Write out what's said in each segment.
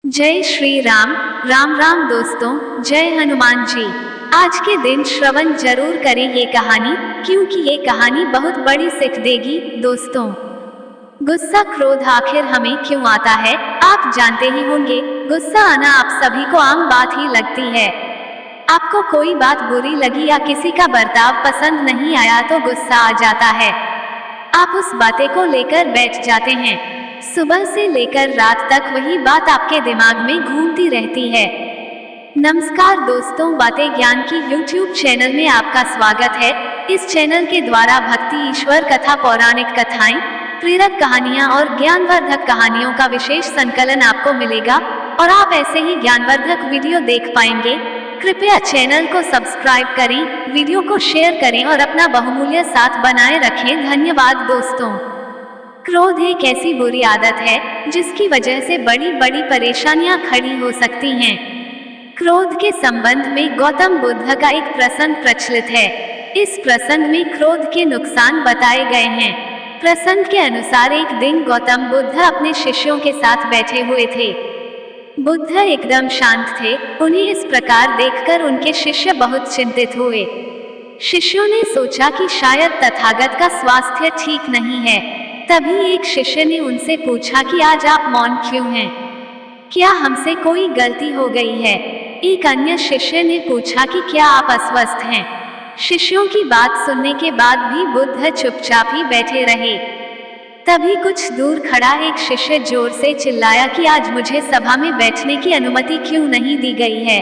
जय श्री राम। राम राम दोस्तों, जय हनुमान जी। आज के दिन श्रवण जरूर करें ये कहानी, क्योंकि ये कहानी बहुत बड़ी सीख देगी। दोस्तों, गुस्सा क्रोध आखिर हमें क्यों आता है, आप जानते ही होंगे। गुस्सा आना आप सभी को आम बात ही लगती है। आपको कोई बात बुरी लगी या किसी का बर्ताव पसंद नहीं आया तो गुस्सा आ जाता है। आप उस बातें को लेकर बैठ जाते हैं। सुबह से लेकर रात तक वही बात आपके दिमाग में घूमती रहती है। नमस्कार दोस्तों, बातें ज्ञान की YouTube चैनल में आपका स्वागत है। इस चैनल के द्वारा भक्ति, ईश्वर कथा, पौराणिक कथाएं, प्रेरक कहानियां और ज्ञानवर्धक कहानियों का विशेष संकलन आपको मिलेगा और आप ऐसे ही ज्ञानवर्धक वीडियो देख पाएंगे। कृपया चैनल को सब्सक्राइब करें, वीडियो को शेयर करें और अपना बहुमूल्य साथ बनाए रखें। धन्यवाद दोस्तों। क्रोध एक ऐसी बुरी आदत है जिसकी वजह से बड़ी बड़ी परेशानियां खड़ी हो सकती हैं। क्रोध के संबंध में गौतम बुद्ध का एक प्रसंग प्रचलित है। इस प्रसंग में क्रोध के नुकसान बताए गए हैं। प्रसंग के अनुसार एक दिन गौतम बुद्ध अपने शिष्यों के साथ बैठे हुए थे। बुद्ध एकदम शांत थे। उन्हें इस प्रकार देखकर उनके शिष्य बहुत चिंतित हुए। शिष्यों ने सोचा कि शायद तथागत का स्वास्थ्य ठीक नहीं है। तभी एक शिष्य ने उनसे पूछा कि आज आप मौन क्यों हैं? क्या हमसे कोई गलती हो गई है? एक अन्य शिष्य ने पूछा कि क्या आप अस्वस्थ हैं? शिष्यों की बात सुनने के बाद भी बुद्ध चुपचाप ही बैठे रहे। तभी कुछ दूर खड़ा एक शिष्य जोर से चिल्लाया कि आज मुझे सभा में बैठने की अनुमति क्यों नहीं दी गई है?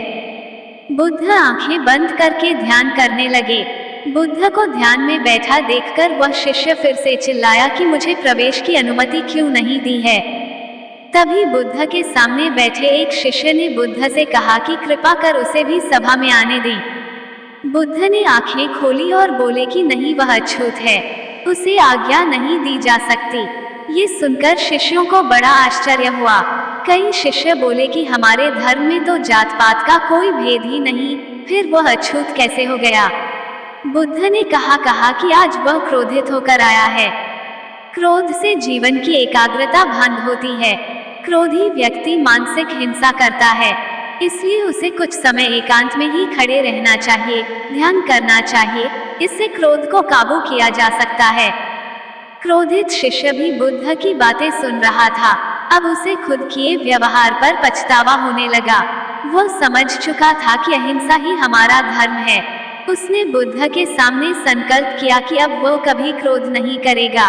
बुद्ध आंखें बंद करके ध्यान करने लगे। बुद्ध को ध्यान में बैठा देखकर वह शिष्य फिर से चिल्लाया कि मुझे प्रवेश की अनुमति क्यों नहीं दी है? तभी बुद्ध के सामने बैठे एक शिष्य ने बुद्ध से कहा कि कृपा कर उसे भी सभा में आने दें। बुद्ध ने आंखें खोली और बोले कि नहीं, वह अछूत है, उसे आज्ञा नहीं दी जा सकती। ये सुनकर शिष्यों को बड़ा आश्चर्य हुआ। कई शिष्य बोले कि हमारे धर्म में तो जात पात का कोई भेद ही नहीं, फिर वह अछूत कैसे हो गया? बुद्ध ने कहा कि आज वह क्रोधित होकर आया है। क्रोध से जीवन की एकाग्रता भंग होती है। क्रोधी व्यक्ति मानसिक हिंसा करता है, इसलिए उसे कुछ समय एकांत में ही खड़े रहना चाहिए, ध्यान करना चाहिए। इससे क्रोध को काबू किया जा सकता है। क्रोधित शिष्य भी बुद्ध की बातें सुन रहा था। अब उसे खुद किए व्यवहार पर पछतावा होने लगा। वह समझ चुका था कि अहिंसा ही हमारा धर्म है। उसने बुद्ध के सामने संकल्प किया कि अब वह कभी क्रोध नहीं करेगा।